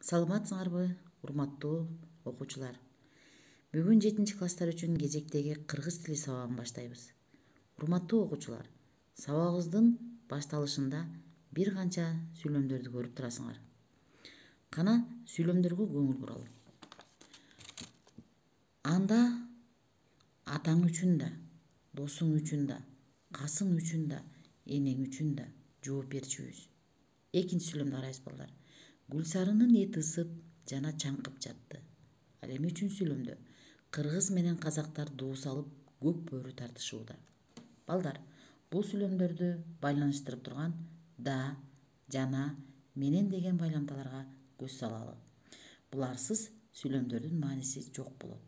Саламатсыңарбы, урматтуу окуучулар. Бүгүн 7-класстар үчүн кезектеги кыргыз тили сабагын баштайбыз. Урматтуу окуучулар, сабагыбыздын башталышында бир канча сүйлөмдөрдү көрүп турасыңар. Кана сүйлөмдөргө көңүл буралы. Анда атаң үчүн да, досуң үчүн да, касың үчүн да, энең үчүн да жооп берчүбүз. Экинчи сүйлөмдү карайбыз балдар. Гүлсарынын эти ысып, жана чаңкып жатты. Ал эми үчүнчү сүйлөмдө кыргыз менен казактар дуу салып, көк бөрү тартышууда. Балдар, бул сүйлөмдөрдү байланыштырып турган да, жана, менен деген байламталарга көз салалы. Буларсыз сүйлөмдөрдүн мааниси жок болот.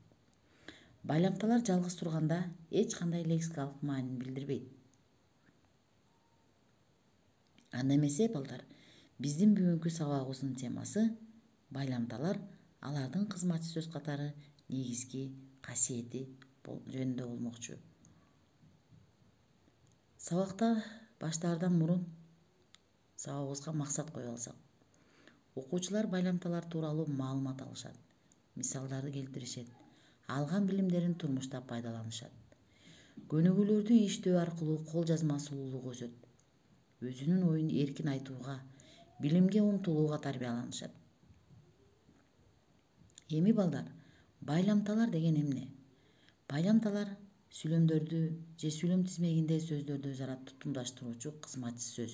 Байламталар жалгыз турганда эч кандай лексикалык маанини билдирбейт. Анда эмесе балдар, биздин бүгүнкү сабагыбыздын темасы байламталар, алардын кызматчы сөз катары негизги касиети жөнүндө болмокчу. Сабакта баштаардан мурун сабагыбызга максат коюп алсак, окуучулар байламталар тууралуу маалымат алышат, мисалдарды келтиришет, алган билимдерин турмушта пайдаланышат. Көнүгүүлөрдү иштөө аркылуу кол жазма сулуулугу өсөт. Өзүнүн оюн эркин айтууга, билимге умтулууга тарбияланышат. Эми балдар, байламталар деген эмне? Байламталар сүйлөмдөрдү же сүйлөм тизмегинде сөздөрдү өз ара тутумдаштыруучу кызматчы сөз.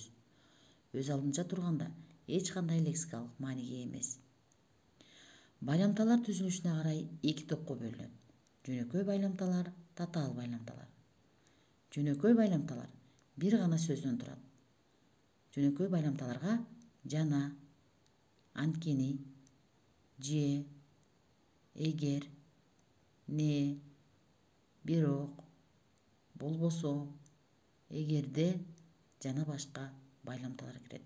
Өз алдынча турганда эч кандай лексикалык мааниге эмес. Байламталар түзүлүшүнө карай эки топко бөлүнөт. Жөнөкөй байламталар, татаал байламталар. Жөнөкөй байламталар бир гана сөздөн турат. Жөнөкөй байламталарга жана, анткени, же, эгер, не, бирок, болбосо, эгерде жана башка байламталар кирет.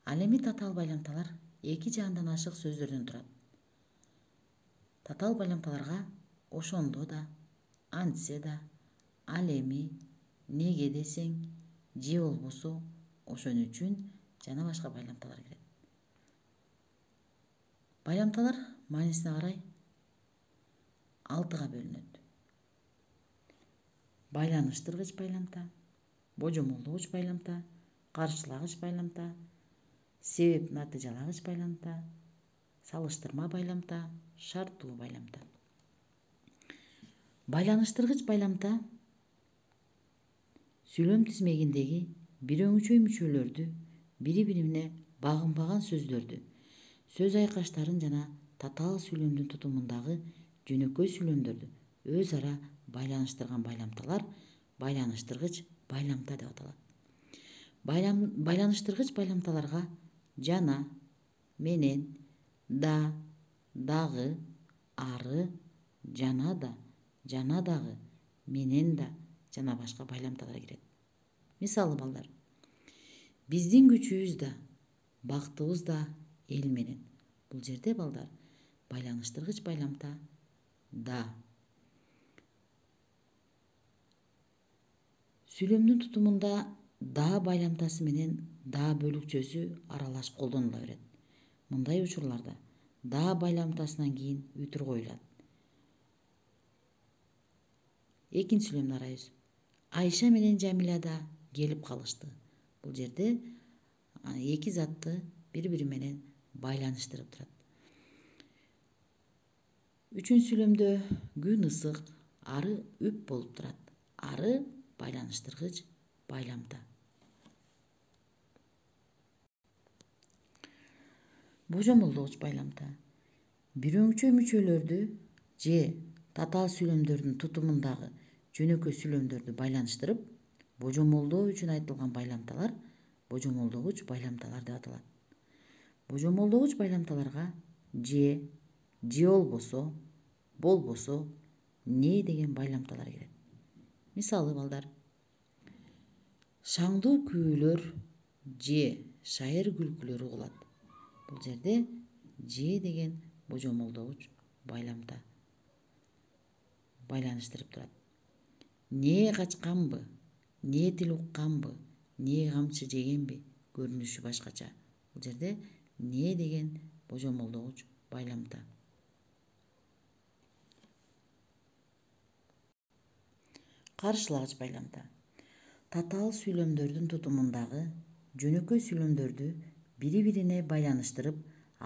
Ал эми татаал байламталар эки же андан ашык сөздөрдөн турат. Татаал байламталарга ошондо да, антсе да, ал эми, неге десең, же болбосо, ошон үчүн жана башка байламталар кирет. Байламталар маанисине карай 6-га бөлүнөт. Байланыштыргыч байламта, божомолдогуч байламта, каршылагыч байламта, себеп натыйжалагыч байламта, салыштырма байламта, шарттуу байламта. Байланыштыргыч байламта сүйлөм тизмегиндеги бирөөңчөй мүчөлөрдү, бири-бирине багынбаган сөздөрдү, сөз айкаштарын жана татаал сүйлөмдүн тутумундагы жөнөкөй сүйлөмдөрдү өз ара байланыштырган байламталар байланыштыргыч байламта деп аталат. Байланыштыргыч байламталарга жана, менен, да, дагы, ары, жана да, жана дагы, менен да жана башка байламталар кирет. Мисалы балдар, биздин күчүбүз да, бактыбыз да эл менен. Бул жерде балдар байланыштыргыч байламта да. Сүйлөмдүн тутумунда да байламтасы менен да бөлүкчөсү аралаш колдонула берет. Мындай учурларда да байламтасынан кийин үтүр коюлат. Экинчи сүйлөмдү карайбыз. Айша менен Жамиля да келип калышты. Бул жерде эки затты бири-бири менен байланыштырып турат. Үчүнчү сүйлөмдө күн ысык, ары үп болуп турат. Ары байланыштыргыч байламта. Божомолдогуч байламта. Бирөөңчөй мүчөлөрдү же татаал сүйлөмдөрдүн тутумундагы жөнөкөй сүйлөмдөрдү байланыштырып, божомолдоо үчүн айтылган байламталар божомолдогуч байламталар деп аталат. Божомолдогуч байламталарга же болбосо, болбосо, не деген байламталар кирет. Мисалы балдар, шаңдуу күүлөр же шайыр күлкүлөр угулат. Бул жерде же деген божомолдогуч байламта байланыштырып турат. Не качканбы, не тил укканбы, не камчы жегенби, көрүнүшү башкача. Бул жерде не деген божомолдогуч байламта. Каршылагыч байламта. Татаал сүйлөмдөрдүн тутумундагы жөнөкөй сүйлөмдөрдү бири-бирине байланыштырып,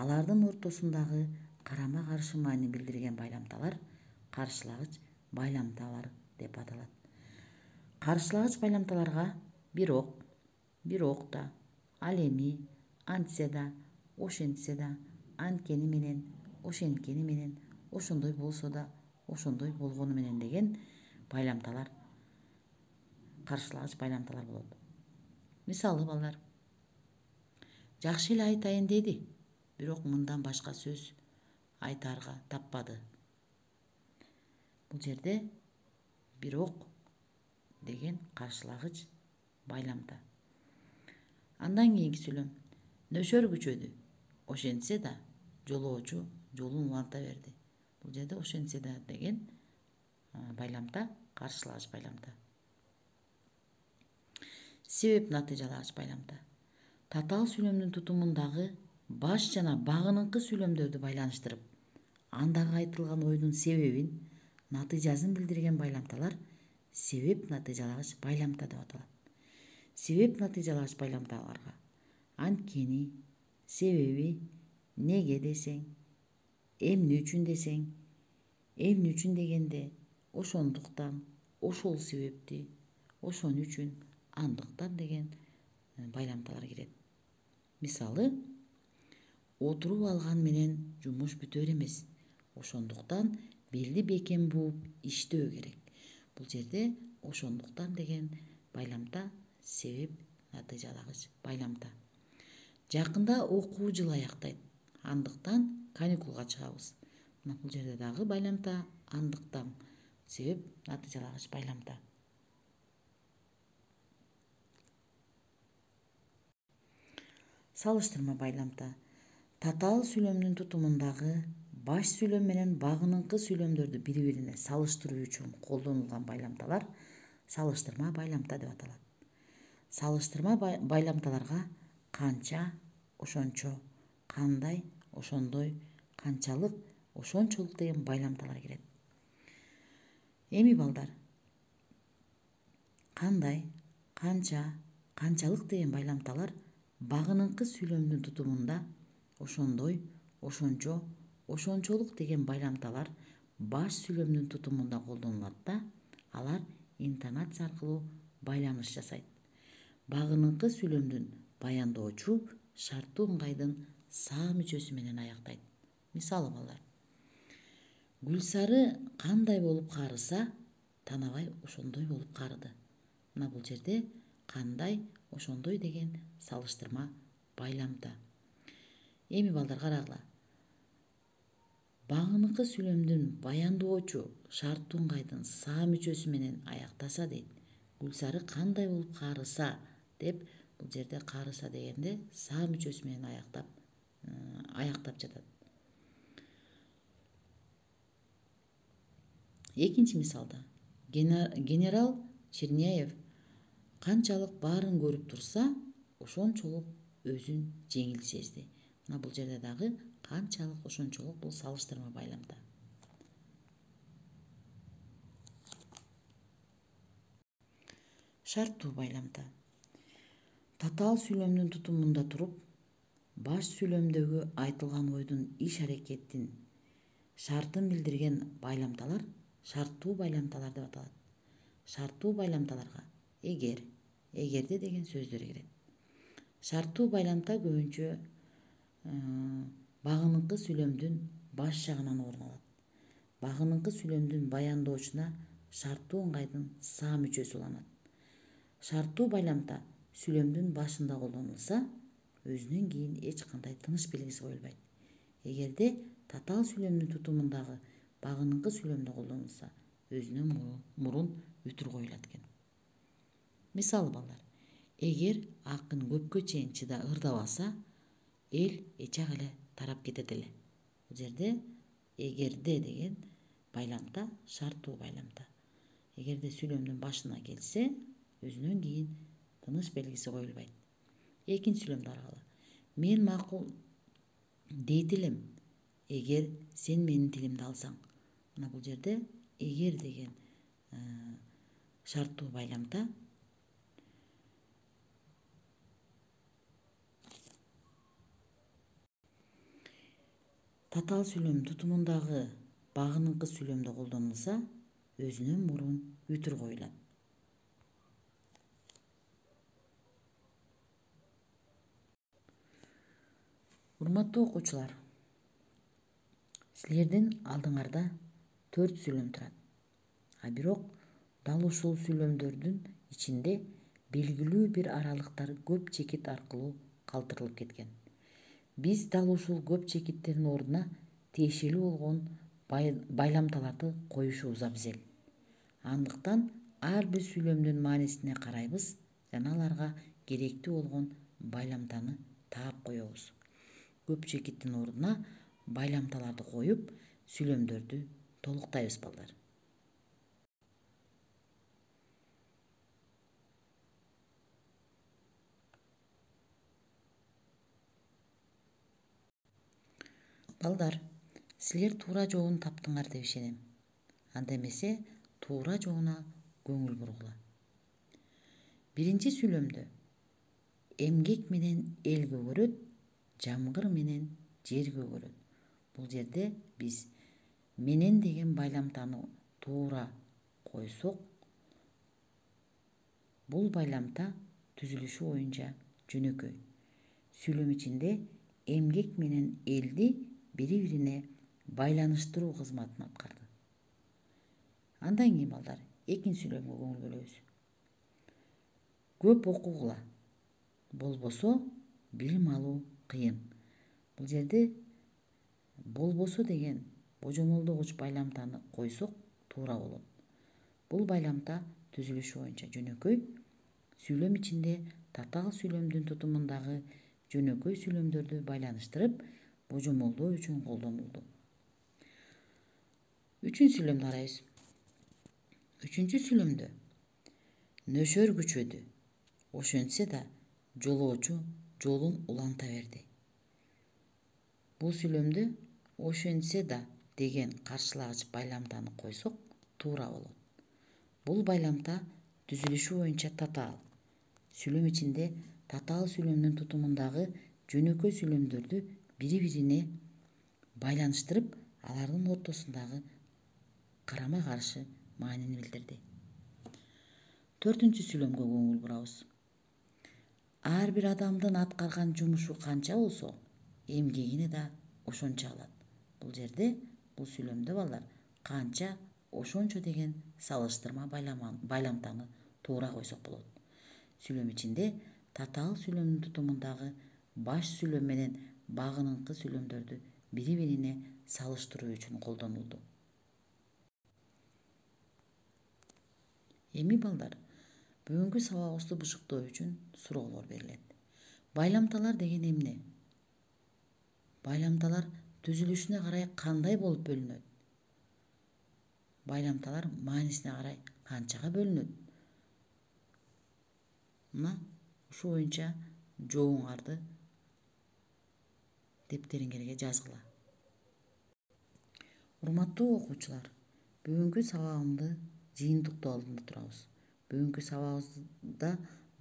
алардын ортосундагы карама-каршы маани билдирген байламталар каршылагыч байламталар деп аталат. Каршылагыч байламталарга бирок да, ал эми, антсе да, ошентсе да, анткени менен, ошенткени менен, ошондой болсо да, ошондой болгону менен деген байламталар каршылагыч байламталар болот. Мисалы балдар, жакшы эле айтайын деди, бирок мындан башка сөз айтаарга таппады. Бул жерде бирок деген каршылагыч байламта. Андан кийинки сүйлөм. Нөшөр күчөдү. Ошентсе да, жолоочу жолун уланта берди. Бул жерде ошентсе да деген байламта каршылагыч байламта. Себеп натыйжалагыч байламта. Татаал сүйлөмдүн тутумундагы баш жана багыныңкы сүйлөмдөрдү байланыштырып, андагы айтылган ойдун себебин, натыйжасын билдирген байламталар себеп натыйжалагыч байламта деп аталат. Себеп натыйжалагыч байламталарга анткени, себеби, неге десең, эмне үчүн десең, эмне үчүн дегенде, ошондуктан, ошол себепти, ошон үчүн, андыктан деген байламталар кирет. Мисалы, отуруп алган менен жумуш бүтөр эмес. Ошондуктан белди бекем бууп иштөө керек. Бул жерде ошондуктан деген байламта себеп натыйжалагыч байламта. Жакында окуу жылы аяктайт. Андыктан каникулга чыгабыз. Мына бул жерде дагы байламта андыктан себеп натыйжалагыч байламта. Салыштырма байламта. Татаал сүйлөмдүн тутумундагы баш сүйлөм менен багыныңкы сүйлөмдөрдү бири-бирине салыштыруу үчүн колдонулган байламталар салыштырма байламта деп аталат. Салыштырма байламталарга канча, ошончо, кандай, ошондой, канчалык, ошончолук деген байламталар кирет. Эми балдар, кандай, канча, канчалык деген байламталар багыныңкы сүйлөмдүн тутумунда ошондой, ошончо, ошончолук деген байламталар баш сүйлөмдүн тутумунда колдонулат да, алар интонация аркылуу байланыш жасайт. Багыныңкы сүйлөмдүн баяндоочу шарттуу ыңгайдын саа мүчөсү менен аяктайт. Мисалы балдар, Гүлсары кандай болуп карыса, Танабай ошондой болуп карыды. Мына бул жерде кандай, ошондой деген салыштырма байламта. Эми балдар карагыла. Багыныңкы сүйлөмдүн баяндоочу шарттуу ыңгайдын саа мүчөсү менен аяктаса дейт. Гүлсары кандай болуп карыса деп, бул жерде карыса дегенде саа мүчөсү менен аяктап жатат. Экинчи мисалда, генерал Черняев канчалык баарын көрүп турса, ошончолук өзүн жеңил сезди. Мына бул жерде дагы канчалык, ошончолук бул салыштырма байламта. Шарттуу байламта. Татаал сүйлөмдүн тутумунда туруп, баш сүйлөмдөгү айтылган ойдун иш-аракеттин шартын билдирген байламталар шарттуу байламталар деп аталат. Шарттуу байламталарга эгерде деген сөздөр кирет. Шарттуу байламта көбүнчө багыныңкы сүйлөмдүн баш жагынан орун алат. Багыныңкы сүйлөмдүн баяндоочуна шарттуу ыңгайдын саа мүчөсү уланат. Шарттуу байламта сүйлөмдүн башында колдонулса, өзүнөн кийин эч кандай тыныш белгиси коюлбайт. Эгерде татаал сүйлөмдүн тутумундагы багыныңкы сүйлөмдө колдонулса, өзүнөн мурун үтүр коюлат экен. Мисалы балдар, эгер акын көпкө чейин ырдабаса, эл эчак эле тарап кетет эле. Бул жерде эгерде деген байламта шарттуу байламта. Эгерде сүйлөмдүн башына келсе, өзүнөн кийин тыныш белгиси коюлбайт. Экинчи сүйлөмдү карагыла. Мен макул Дейт элем, эгер сен менин тилимди алсаң. Мына бул жерде эгер деген шарттуу байламта. Татаал сүйлөм тутумундагы багыныңкы сүйлөмдө колдонулса, өзүнөн мурун үтүр коюлат. Урматтуу окуучулар, силердин алдыңарда 4 сүйлөм турат. А бирок дал ушул сүйлөмдөрдүн ичинде белгилүү бир аралыктар көп чекит аркылуу калтырылып кеткен. Биз дал ушул көп чекиттердин ордуна тиешелүү болгон байламталарды коюшубуз абзел. Андыктан ар бир сүйлөмдүн маанисине карайбыз жана аларга керектүү болгон байламтаны таап коебуз. Көп чекиттин ордуна байламталарды коюп, сүйлөмдөрдү толуктайбыз балдар. Балдар, силер туура жообун таптыңар деп ишенем. Анда эмесе туура жообуна көңүл бургула. Биринчи сүйлөмдө эмгек менен эл көгөрөт, жамгыр менен жер көгөрөт. Бул жерде биз менен деген байламтаны туура койсок, бул байламта түзүлүшү боюнча жөнөкөй. Сүйлөм ичинде эмгек менен элди бири-бирине байланыштыруу кызматын аткарды. Андан кийин балдар, экинчи сүйлөмгө көңүл бөлөбүз. Көп окугула, болбосо билим алуу кыйын. Бул жерде болбосо деген божомолдогуч байламтаны койсок туура болот. Бул байламта түзүлүшү боюнча жөнөкөй. Сүйлөм ичинде татаал сүйлөмдүн тутумундагы жөнөкөй сүйлөмдөрдү байланыштырып, божомолдоо үчүн колдонулду. Үчүнчү сүйлөмдү карайбыз. Үчүнчү сүйлөмдө нөшөр күчөдү, ошентсе да жолоочу жолун уланта берди. Бул сүйлөмдө ошентсе да деген каршылагыч байламтаны койсок туура болот. Бул байламта түзүлүшү боюнча татаал. Сүйлөм ичинде татаал сүйлөмдүн тутумундагы жөнөкөй сүйлөмдөрдү бири-бирине байланыштырып, алардын ортосундагы карама-каршы маанини билдирди. Төртүнчү сүйлөмгө көңүл бурабыз. Ар бир адамдын аткарган жумушу канча болсо, эмгегине да ошончо алат. Бул жерде, бул сүйлөмдө балдар, канча ошончо деген салыштырма байламтаны туура койсок болот. Сүйлөм ичинде татаал сүйлөмдүн тутумундагы баш сүйлөм менен багыныңкы сүйлөмдөрдү бири-бирине салыштыруу үчүн колдонулду. Эми балдар, бүгүнкү сабагыбызды бышыктоо үчүн суроолор берилет. Байламталар деген эмне? Байламталар түзүлүшүнө карай кандай болуп бөлүнөт? Байламталар маанисине карай канчага бөлүнөт? Мына ушу боюнча жообуңарды дептериңерге жазгыла. Урматтуу окуучулар, бүгүнкү сабагымды жыйынтыктоо алдында турабыз. Бүгүнкү сабагыбызда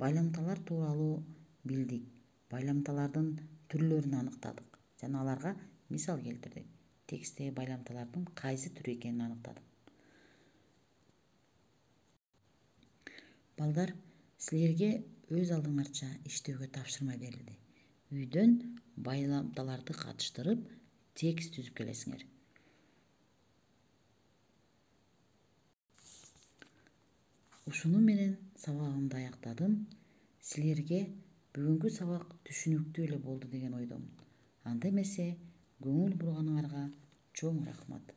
байламталар тууралуу билдик. Байламталардын түрлөрүн аныктадык жана аларга мисал келтирдик. Тексттеги байламталардын кайсы түрү экенин аныктадык. Балдар, силерге өз алдыңарча иштөөгө тапшырма берилди. Үйдөн байламталарды катыштырып, текст түзүп келесиңер. Ушуну менен сабагымды аяктадым. Силерге бүгүнкү сабак түшүнүктүү эле болду деген ойдомун. Анда эмесе көңүл бурганыңарга чоң рахмат.